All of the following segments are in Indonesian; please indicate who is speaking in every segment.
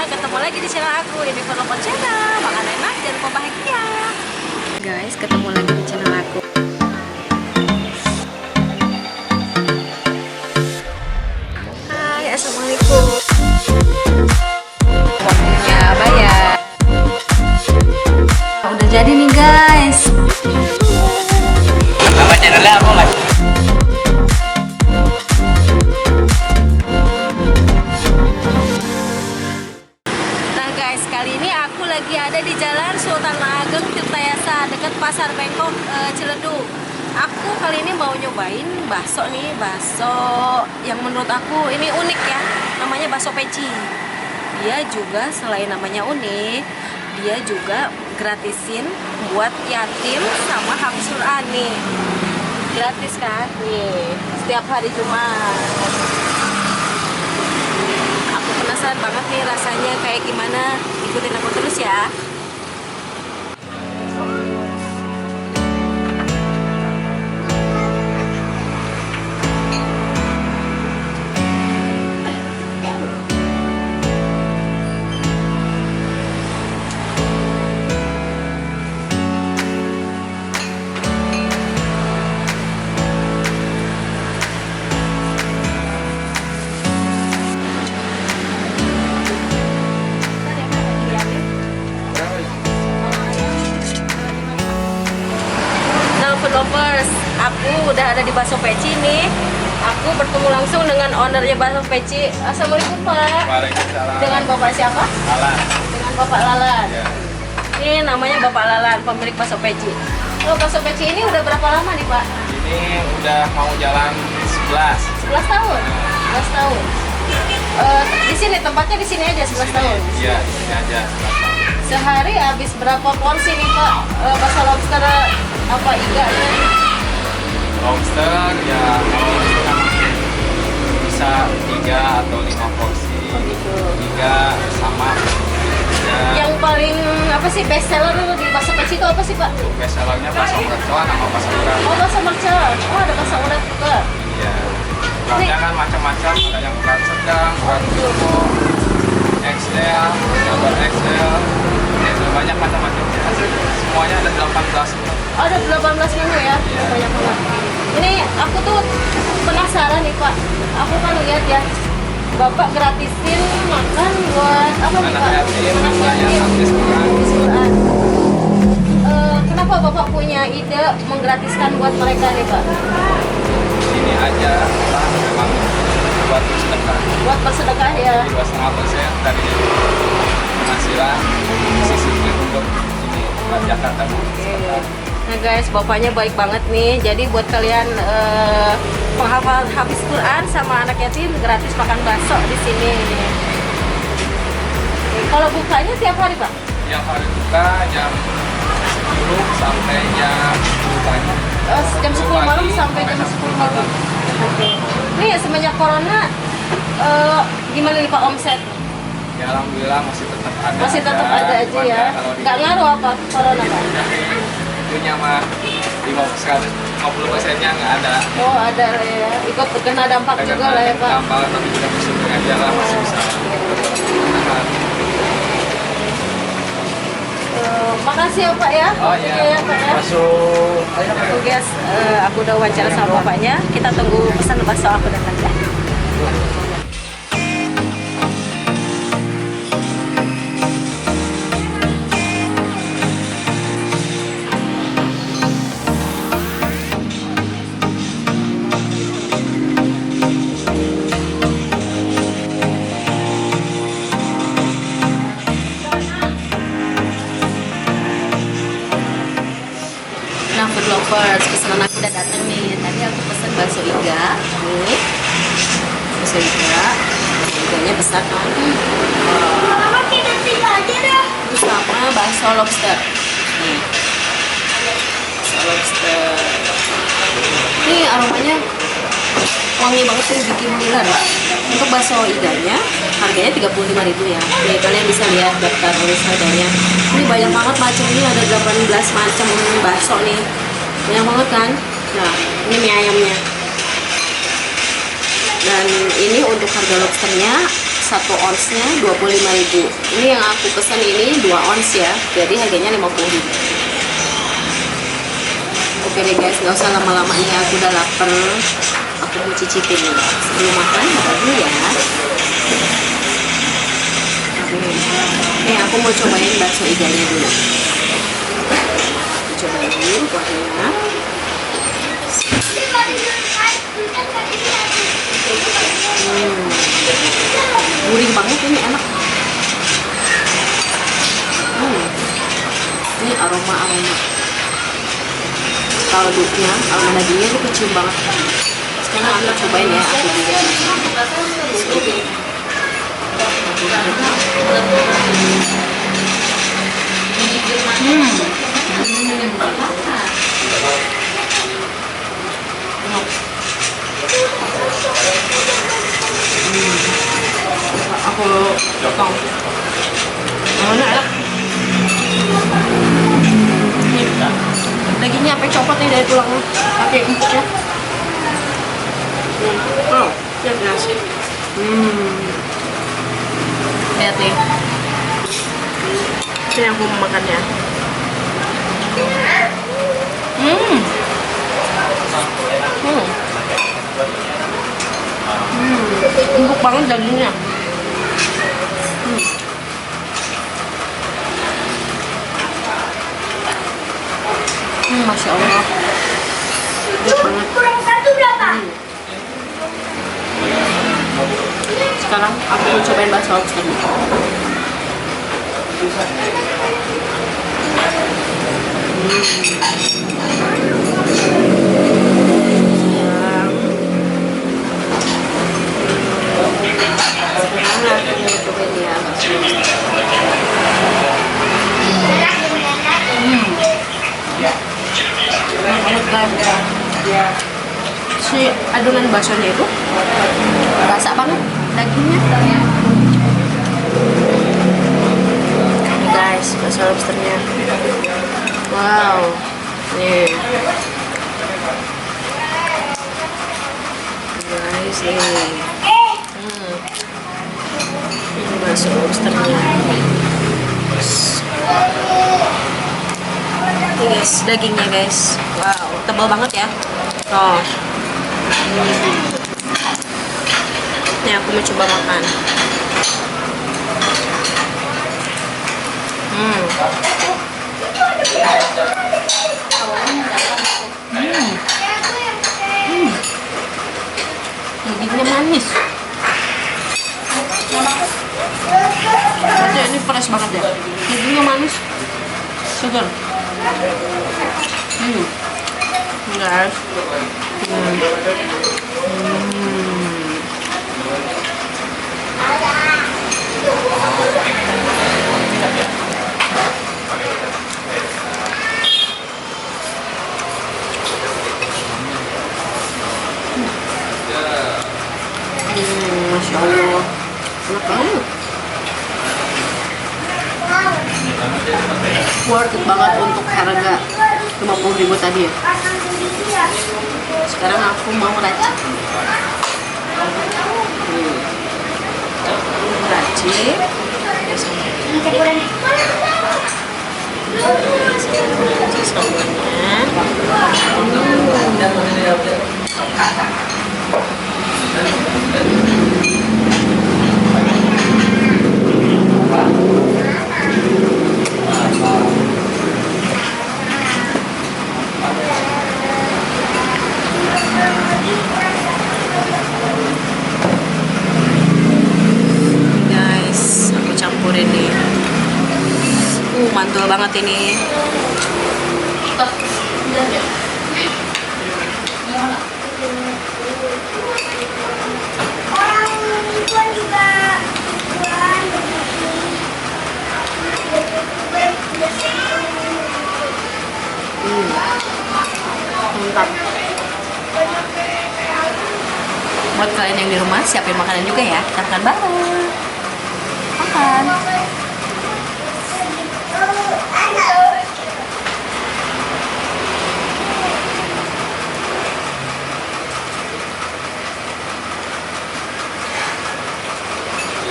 Speaker 1: ketemu lagi di channel aku, ini Penopon Channel. Makan enak, jangan lupa bahagia. Guys, ketemu lagi di channel aku. Hai, assalamualaikum. Ya, bayar. Udah jadi nih guys.
Speaker 2: Nama channelnya apa mas?
Speaker 1: Kali ini aku lagi ada di Jalan Sultan Ageng Tirtayasa dekat Pasar Bengkok Ciledug. Aku kali ini mau nyobain bakso nih, bakso yang menurut aku ini unik ya, namanya bakso peci. Dia juga selain namanya unik, dia juga gratisin buat yatim sama hafidz Quran nih. Gratis kan? Nih, setiap hari Jumat. Penasaran banget nih rasanya kayak gimana, ikutin aku terus ya. Lovers, aku udah ada di Bakso Peci nih. Aku bertemu langsung dengan ownernya Bakso Peci. Assalamualaikum Pak.
Speaker 2: Waalaikumsalam.
Speaker 1: Dengan Bapak siapa?
Speaker 2: Lalan.
Speaker 1: Dengan Bapak Lalan.
Speaker 2: Ya.
Speaker 1: Ini namanya Bapak Lalan, pemilik Bakso Peci. Kalau Bakso Peci ini udah berapa lama nih Pak?
Speaker 2: Ini udah mau jalan 11.
Speaker 1: 11 tahun. 11 tahun. Di sini tempatnya di sini aja 11 tahun.
Speaker 2: Iya, ini aja 11 tahun.
Speaker 1: Sehari habis berapa porsi nih Pak? Bakso lobster apa iganya?
Speaker 2: Lobster ya kalau kita mungkin bisa 3 atau 5 porsi.
Speaker 1: Oh gitu.
Speaker 2: 3 sama. Ya,
Speaker 1: Yang paling apa sih best seller di Bakso Peci itu apa sih Pak?
Speaker 2: best sellernya bakso mercon sama bakso urat.
Speaker 1: Oh bakso mercon. Oh ada bakso urat juga.
Speaker 2: Iya. Uratnya kan macam-macam, ada yang urat sedang, urat turbo, XL, double XL, itu banyak macam-macamnya. Semuanya ada 18.
Speaker 1: Oh, ada 18 menu ya. Banyak banget. Ini aku tuh penasaran nih Pak. Aku kan lihat ya, Bapak gratisin makan buat apa nih Pak?
Speaker 2: Anak yatim,
Speaker 1: Anak
Speaker 2: ya,
Speaker 1: yatim.
Speaker 2: hafidz Quran.
Speaker 1: Hafidz Quran. Kenapa Bapak punya ide menggratiskan buat mereka nih Pak?
Speaker 2: Ini aja lah, memang buat sedekah.
Speaker 1: Buat bersedekah ya.
Speaker 2: 2,5% dari penghasilan sisihkan untuk ini buat Jakarta.
Speaker 1: Nah guys, bapaknya baik banget nih. Jadi buat kalian penghafal hafidz Quran sama anak yatim gratis makan bakso di sini. Kalau bukanya tiap hari Pak?
Speaker 2: Yang hari buka jam 10 sampai jam 10 pagi.
Speaker 1: Jam 10 malam sampai jam 10 malam. Oke. Ini ya semenjak corona gimana nih Pak omset?
Speaker 2: Ya alhamdulillah masih tetap ada.
Speaker 1: Masih tetap ada aja
Speaker 2: Cuman
Speaker 1: ya.
Speaker 2: kalau di-
Speaker 1: Nggak ngaruh apa corona Pak?
Speaker 2: Itunya mah 50%-nya nggak ada.
Speaker 1: Oh ada lah ya. Ikut terkena dampak juga lah ya Pak.
Speaker 2: Dampak tapi juga bersyukur aja lah masih bisa. bertahan.
Speaker 1: Makasih ya Pak ya.
Speaker 2: Oh
Speaker 1: Iya
Speaker 2: iya.
Speaker 1: ya, Pak ya.
Speaker 2: Masuk.
Speaker 1: Oke guys, aku udah wawancara sama bapaknya. Kita tunggu pesan bakso aku datang ya. Nah, food lovers, pesanan aku udah datang nih. Tadi aku pesen bakso iga, nih, bakso iga, iganya besar kan? Terus sama bakso lobster, nih, bakso lobster. Ini aromanya wangi banget sih, bikin gila Pak. Untuk bakso iganya harganya 35.000 ya. Nih kalian bisa lihat daftar list harganya. Ini banyak banget macamnya, ada 18 macam bakso nih. Banyak banget kan? Nah, ini mie ayamnya. Dan ini untuk harga lobsternya 1 onsnya 25.000. Ini yang aku pesan ini 2 ons ya, jadi harganya 50.000. Oke deh guys, nggak usah lama-lama, ini aku udah lapar. Aku mau cicipin nih. Sebelum makan, makan dulu ya. Oke. Nih aku mau cobain bakso iganya dulu. Cobain dulu kuahnya. Gurih banget, ini enak. Ini aroma kaldunya, aroma dagingnya itu kecium banget. Sekarang aku cobain ya, aku juga. Aku potong. Mana enak? Dagingnya sampai copot nih dari tulangnya, pakai empuknya. Oh, lihat nasi. Lihat nih. Ini aku mau makannya. Empuk banget dagingnya. Masya Allah. Kurang satu berapa? Sekarang aku mau cobain bakso lobster. Si adonan baksonya itu basah banget dagingnya. Ini guys, bakso lobsternya. Wow, nih guys, nih. Ini bakso lobsternya. Ini guys, dagingnya guys. Wow, tebal banget ya. Oh. Nih aku mau coba makan. Dagingnya manis. Berarti ini fresh banget ya. Dagingnya manis, segar. Guys. Masya Allah, enak banget. Worth it banget untuk harga 50.000 tadi ya. Sekarang aku mau racik. Racik. Guys, aku campurin nih. Mantul banget ini. Mantap. Buat kalian yang di rumah, siapin makanan juga ya. Kita makan bareng. Makan.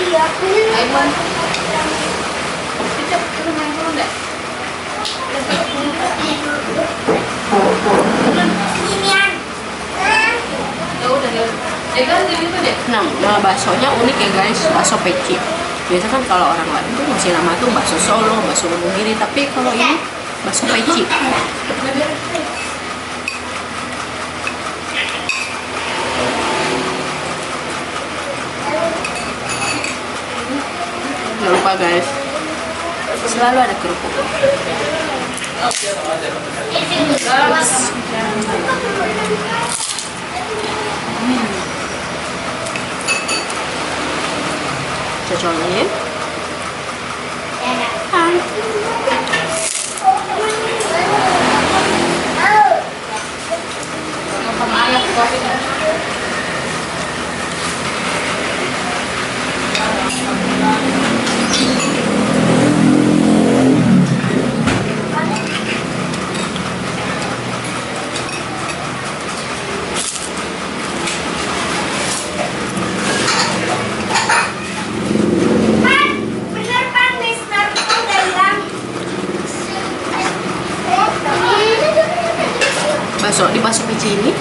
Speaker 3: Iya.
Speaker 1: Aiman. Kita main dulu deh. Nah, baksonya unik ya guys, bakso peci. Biasa kan kalau orang lain tuh masih nama tuh bakso Solo, bakso Wonogiri, tapi kalau ini bakso peci. Jangan lupa guys, selalu ada kerupuk. Cocolnya bakso di bakso peci ini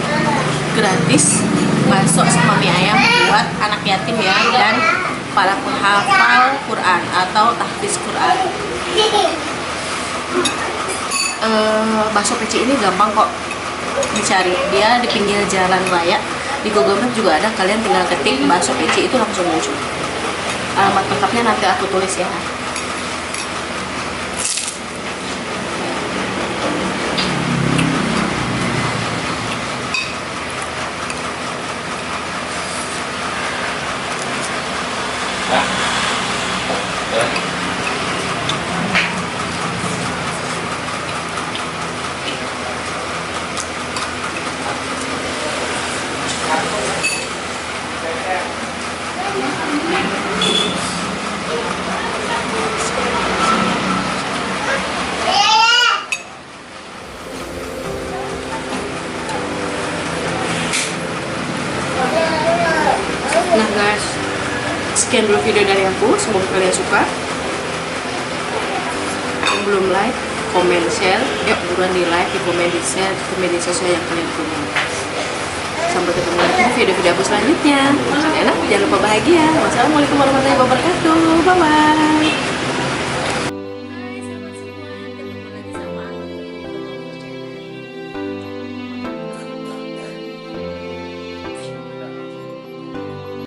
Speaker 1: gratis, bakso sama mie ayam buat anak yatim ya, dan para penghafal Quran atau tahfiz Quran. Bakso peci ini gampang kok dicari, dia di pinggir jalan raya, di Google Maps juga ada, kalian tinggal ketik bakso peci itu langsung muncul. Alamat lengkapnya nanti aku tulis ya. Nah guys, sekian dulu video dari aku, semoga kalian suka. Yang belum like, comment, share, yuk buruan di like, di komen, di share ke media sosial yang kalian punya. Sampai ketemu lagi di video-video aku selanjutnya. Makan enak, jangan lupa bahagia. Wassalamualaikum warahmatullahi wabarakatuh. Bye bye.